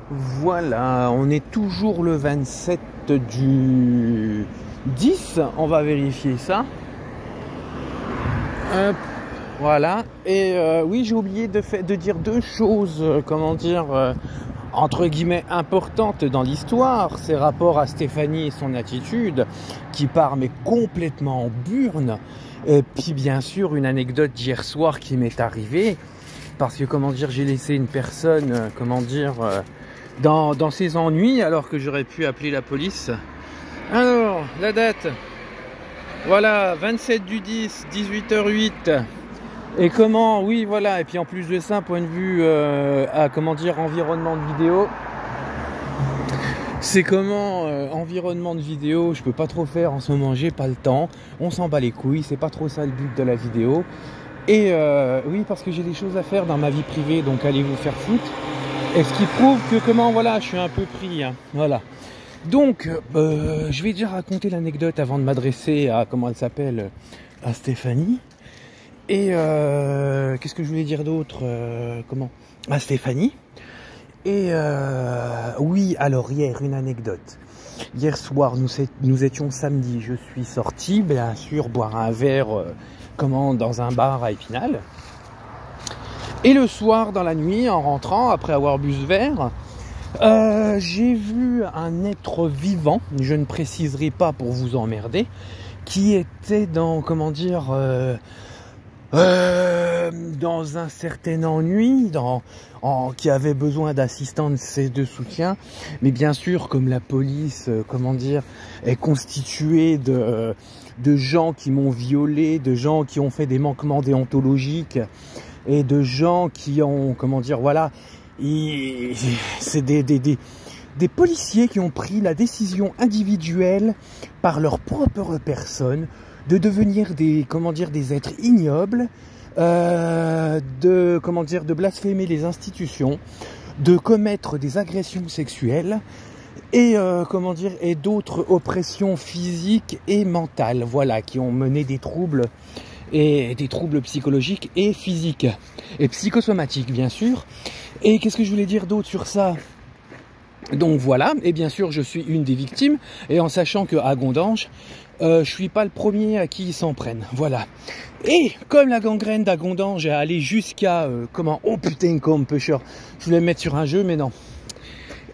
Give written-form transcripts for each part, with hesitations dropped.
Voilà, on est toujours le 27 du 10, on va vérifier ça. Hop, voilà, et oui, j'ai oublié de dire deux choses, entre guillemets importantes dans l'histoire. C'est rapport à Stéphanie et son attitude, qui part mais complètement en burne. Et puis bien sûr, une anecdote d'hier soir qui m'est arrivée, parce que j'ai laissé une personne, dans ses ennuis, alors que j'aurais pu appeler la police. Alors, la date, voilà, 27 du 10, 18h08. Et comment, oui, voilà, et puis en plus de ça, point de vue environnement de vidéo, c'est environnement de vidéo, je peux pas trop faire en ce moment, j'ai pas le temps, on s'en bat les couilles, c'est pas trop ça le but de la vidéo. Et oui, parce que j'ai des choses à faire dans ma vie privée, donc allez vous faire foutre. Et ce qui prouve que je suis un peu pris, hein, voilà. Donc, je vais déjà raconter l'anecdote avant de m'adresser à, à Stéphanie. Et qu'est-ce que je voulais dire d'autre, à Stéphanie. Et oui, alors hier, une anecdote. Hier soir, nous étions samedi, je suis sorti, bien sûr, boire un verre, dans un bar à Épinal. Et le soir, dans la nuit, en rentrant, après avoir bu ce verre, j'ai vu un être vivant, je ne préciserai pas pour vous emmerder, qui était dans un certain ennui, qui avait besoin d'assistance et de soutien. Mais bien sûr, comme la police, est constituée de gens qui m'ont violé, de gens qui ont fait des manquements déontologiques, et de gens qui ont, c'est des policiers qui ont pris la décision individuelle par leur propre personne de devenir des êtres ignobles, de blasphémer les institutions, de commettre des agressions sexuelles et et d'autres oppressions physiques et mentales, voilà, qui ont mené des troubles psychologiques et physiques et psychosomatiques, bien sûr. Et qu'est-ce que je voulais dire d'autre sur ça? Donc voilà, et bien sûr je suis une des victimes, et en sachant qu'à Gondange, je suis pas le premier à qui ils s'en prennent, voilà. Et comme la gangrène d'Agondange est allée jusqu'à, oh putain, comme pêcheur, je voulais me mettre sur un jeu, mais non.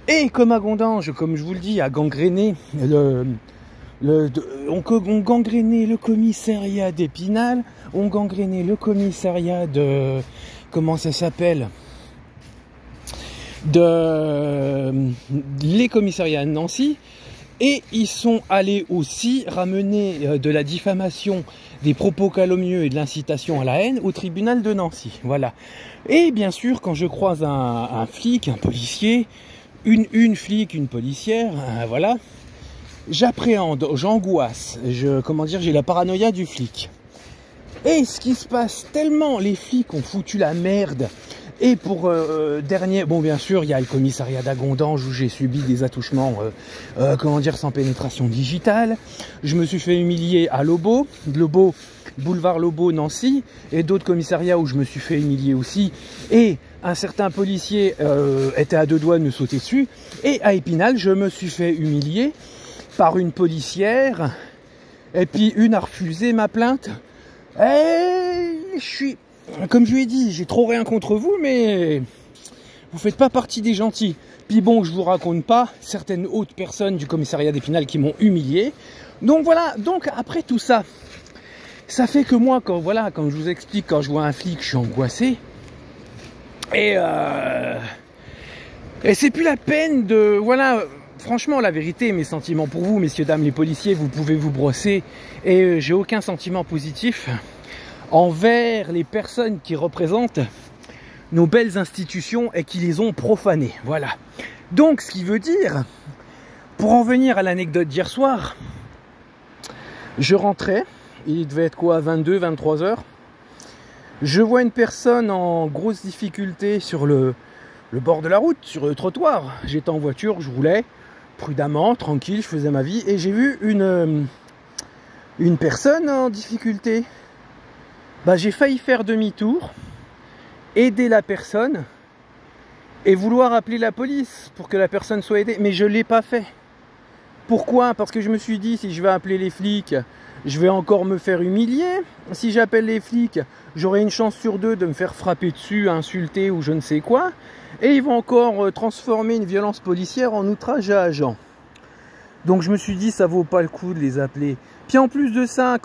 Et comme Agondange, comme je vous le dis, a gangréné on gangréné le commissariat d'Épinal, on gangréné le commissariat de, les commissariats de Nancy, et ils sont allés aussi ramener de la diffamation, des propos calomnieux et de l'incitation à la haine au tribunal de Nancy, voilà. Et bien sûr, quand je croise un flic, un policier, une flic, une policière, voilà, j'appréhende, j'angoisse, j'ai la paranoïa du flic. Et ce qui se passe, tellement les flics ont foutu la merde. Et pour dernier, bon, bien sûr, il y a le commissariat d'Agondange où j'ai subi des attouchements, sans pénétration digitale. Je me suis fait humilier à Lobo, boulevard Lobo, Nancy, et d'autres commissariats où je me suis fait humilier aussi. Et un certain policier était à deux doigts de me sauter dessus. Et à Épinal, je me suis fait humilier par une policière, et puis une a refusé ma plainte. Et comme je lui ai dit, j'ai trop rien contre vous, mais vous faites pas partie des gentils. Puis bon, je vous raconte pas certaines autres personnes du commissariat d'Épinal qui m'ont humilié. Donc voilà, donc après tout ça, ça fait que moi, quand je vous explique, quand je vois un flic, je suis angoissé. Et c'est plus la peine de, franchement, la vérité, mes sentiments pour vous, messieurs, dames, les policiers, vous pouvez vous brosser. Et j'ai aucun sentiment positif envers les personnes qui représentent nos belles institutions et qui les ont profanées. Voilà. Donc, ce qui veut dire, pour en venir à l'anecdote d'hier soir, je rentrais, il devait être quoi, 22, 23 heures. Je vois une personne en grosse difficulté sur le bord de la route, sur le trottoir. J'étais en voiture, je roulais prudemment, tranquille, je faisais ma vie, et j'ai vu une personne en difficulté. J'ai failli faire demi-tour, aider la personne, et vouloir appeler la police pour que la personne soit aidée. Mais je ne l'ai pas fait. Pourquoi? Parce que je me suis dit, si je vais appeler les flics, je vais encore me faire humilier. Si j'appelle les flics, j'aurai une chance sur 2 de me faire frapper dessus, insulter ou je ne sais quoi. Et ils vont encore transformer une violence policière en outrage à agent. Donc je me suis dit, ça vaut pas le coup de les appeler. Puis en plus de ça,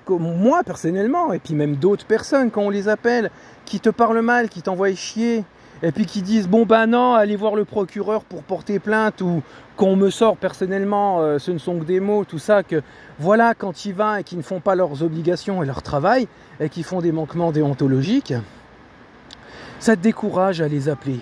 moi personnellement, et puis même d'autres personnes, quand on les appelle, qui te parlent mal, qui t'envoient chier, et puis qui disent, bon ben non, allez voir le procureur pour porter plainte, ou qu'on me sort personnellement, ce ne sont que des mots, tout ça, que voilà, quand ils vont et qu'ils ne font pas leurs obligations et leur travail, et qu'ils font des manquements déontologiques, ça te décourage à les appeler.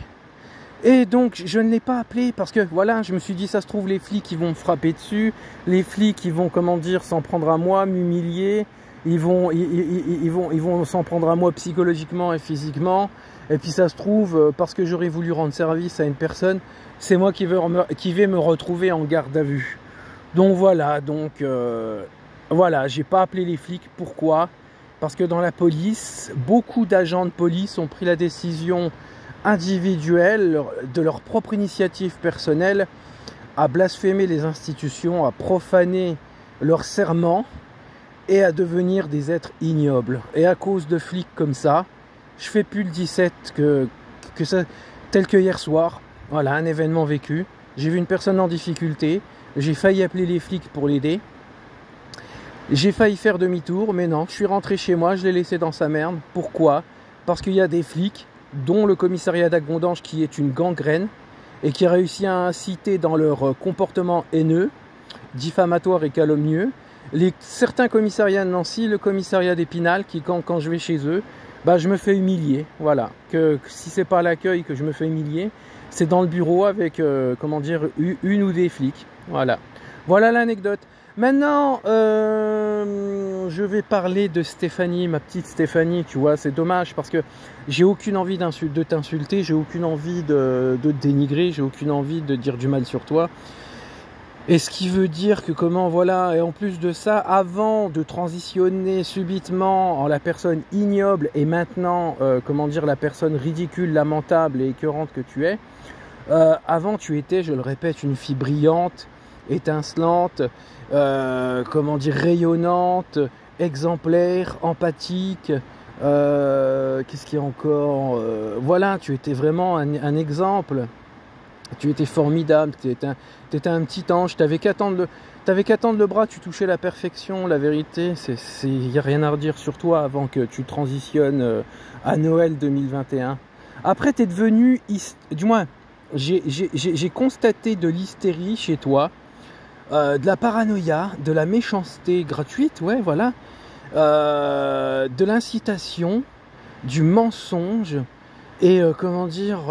Et donc, je ne l'ai pas appelé parce que, voilà, je me suis dit, ça se trouve, les flics, ils vont me frapper dessus. Les flics, ils vont, comment dire, s'en prendre à moi, m'humilier. Ils vont s'en prendre à moi psychologiquement et physiquement. Et puis, ça se trouve, parce que j'aurais voulu rendre service à une personne, c'est moi qui vais me retrouver en garde à vue. Donc, voilà. Voilà, j'ai pas appelé les flics. Pourquoi? Parce que dans la police, beaucoup d'agents de police ont pris la décision individuels, de leur propre initiative personnelle, à blasphémer les institutions, à profaner leur serment et à devenir des êtres ignobles. Et à cause de flics comme ça, je fais plus le 17 tel que hier soir. Voilà, un événement vécu. J'ai vu une personne en difficulté, j'ai failli appeler les flics pour l'aider. J'ai failli faire demi-tour, mais non, je suis rentré chez moi, je l'ai laissé dans sa merde. Pourquoi? Parce qu'il y a des flics, dont le commissariat d'Agondange qui est une gangrène et qui a réussi à inciter dans leur comportement haineux, diffamatoire et calomnieux, certains commissariats de Nancy, le commissariat d'Épinal, qui quand je vais chez eux, bah, je me fais humilier. Voilà, que si c'est pas à l'accueil que je me fais humilier, c'est dans le bureau avec, comment dire, une ou des flics. Voilà, voilà l'anecdote. Maintenant, je vais parler de Stéphanie, ma petite Stéphanie, tu vois, c'est dommage parce que j'ai aucune envie de t'insulter, j'ai aucune envie de te dénigrer, j'ai aucune envie de dire du mal sur toi. Et ce qui veut dire que comment, voilà, et en plus de ça, avant de transitionner subitement en la personne ignoble et maintenant, comment dire, la personne ridicule, lamentable et écœurante que tu es, avant tu étais, je le répète, une fille brillante, étincelante, comment dire, rayonnante, exemplaire, empathique, qu'est-ce qu'il y a encore, voilà, tu étais vraiment un exemple, tu étais formidable, tu étais un petit ange, t'avais qu'à tendre le bras, tu touchais la perfection, la vérité, il n'y a rien à redire sur toi avant que tu transitionnes à Noël 2021. Après, tu es devenu, du moins, j'ai constaté de l'hystérie chez toi, de la paranoïa, de la méchanceté gratuite, ouais, voilà, de l'incitation, du mensonge, et comment dire,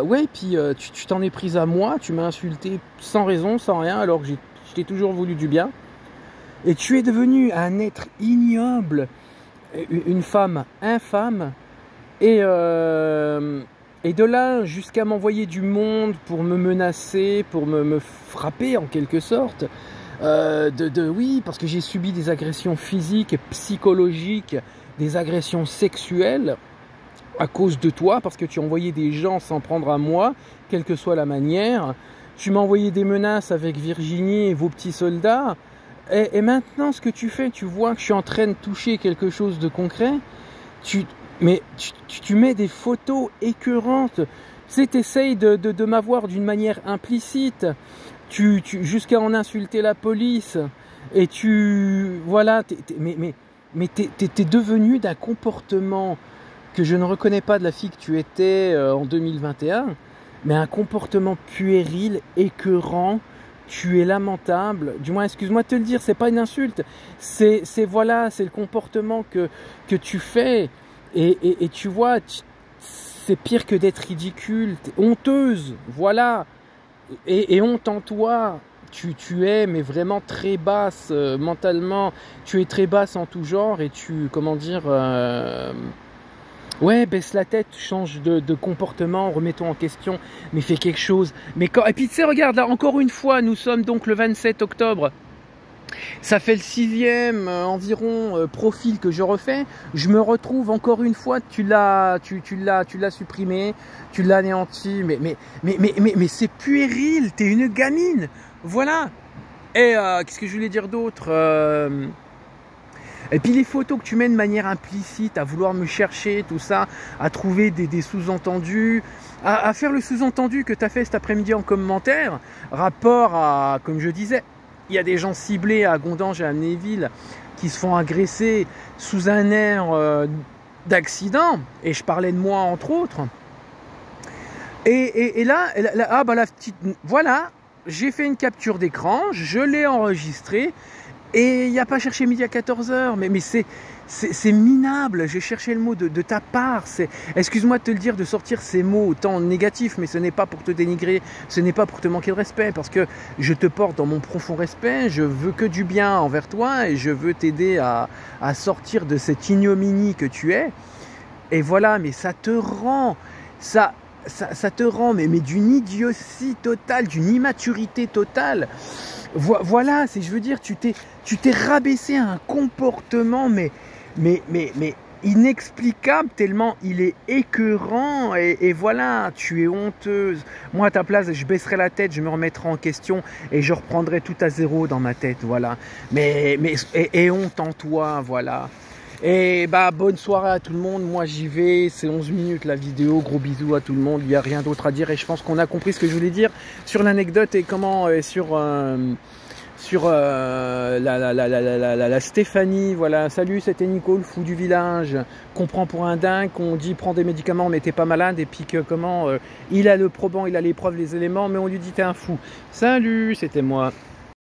ouais, puis tu t'en es prise à moi, tu m'as insulté sans raison, sans rien, alors que je t'ai toujours voulu du bien, et tu es devenu un être ignoble, une femme infâme, et de là jusqu'à m'envoyer du monde pour me menacer, pour me frapper en quelque sorte. Oui, parce que j'ai subi des agressions physiques et psychologiques, des agressions sexuelles à cause de toi, parce que tu envoyais des gens s'en prendre à moi, quelle que soit la manière. Tu m'as envoyé des menaces avec Virginie et vos petits soldats. Et maintenant, ce que tu fais, tu vois que je suis en train de toucher quelque chose de concret. Tu mets des photos écœurantes. Tu sais, t'essayes de m'avoir d'une manière implicite. Jusqu'à en insulter la police. Et voilà, mais t'es devenu d'un comportement que je ne reconnais pas de la fille que tu étais en 2021, mais un comportement puéril, écœurant. Tu es lamentable, du moins excuse-moi de te le dire, c'est pas une insulte, c'est le comportement que tu fais, et tu vois, c'est pire que d'être ridicule, t'es honteuse, voilà, et honte en toi, tu es mais vraiment très basse mentalement, tu es très basse en tout genre, et comment dire, ouais, baisse la tête, change de comportement, remets-toi en question, mais fais quelque chose. Et puis tu sais, regarde, là, encore une fois, nous sommes donc le 27 octobre. Ça fait le 6e environ profil que je refais. Je me retrouve encore une fois, tu l'as supprimé, tu l'as anéanti, mais c'est puéril, t'es une gamine. Voilà. Et qu'est-ce que je voulais dire d'autre Et puis les photos que tu mets de manière implicite, à vouloir me chercher, tout ça, à trouver des sous-entendus, à faire le sous-entendu que tu as fait cet après-midi en commentaire, rapport à, comme je disais, il y a des gens ciblés à Gondange et à Amnéville qui se font agresser sous un air d'accident, et je parlais de moi entre autres. Et là, ah bah la petite, voilà, j'ai fait une capture d'écran, je l'ai enregistré, et il n'y a pas cherché midi à 14 h, mais c'est minable, j'ai cherché le mot de ta part, excuse-moi de te le dire, de sortir ces mots autant négatifs, mais ce n'est pas pour te dénigrer, ce n'est pas pour te manquer de respect, parce que je te porte dans mon profond respect, je veux que du bien envers toi, et je veux t'aider à sortir de cette ignominie que tu es, et voilà, mais ça te rend, ça te rend mais d'une idiotie totale, d'une immaturité totale. Voilà, je veux dire, tu t'es rabaissé à un comportement mais inexplicable, tellement il est écœurant, et voilà, tu es honteuse. Moi à ta place, je baisserai la tête, je me remettrai en question et je reprendrai tout à zéro dans ma tête, voilà. Et honte en toi, voilà. Et bah bonne soirée à tout le monde, moi j'y vais, c'est 11 minutes la vidéo, gros bisous à tout le monde, il n'y a rien d'autre à dire, et je pense qu'on a compris ce que je voulais dire sur l'anecdote et comment sur la Stéphanie, voilà, salut, c'était Nico, le fou du village, qu'on prend pour un dingue, qu'on dit prends des médicaments mais t'es pas malade, et puis que comment il a le probant, il a les preuves, les éléments, mais on lui dit t'es un fou. Salut, c'était moi.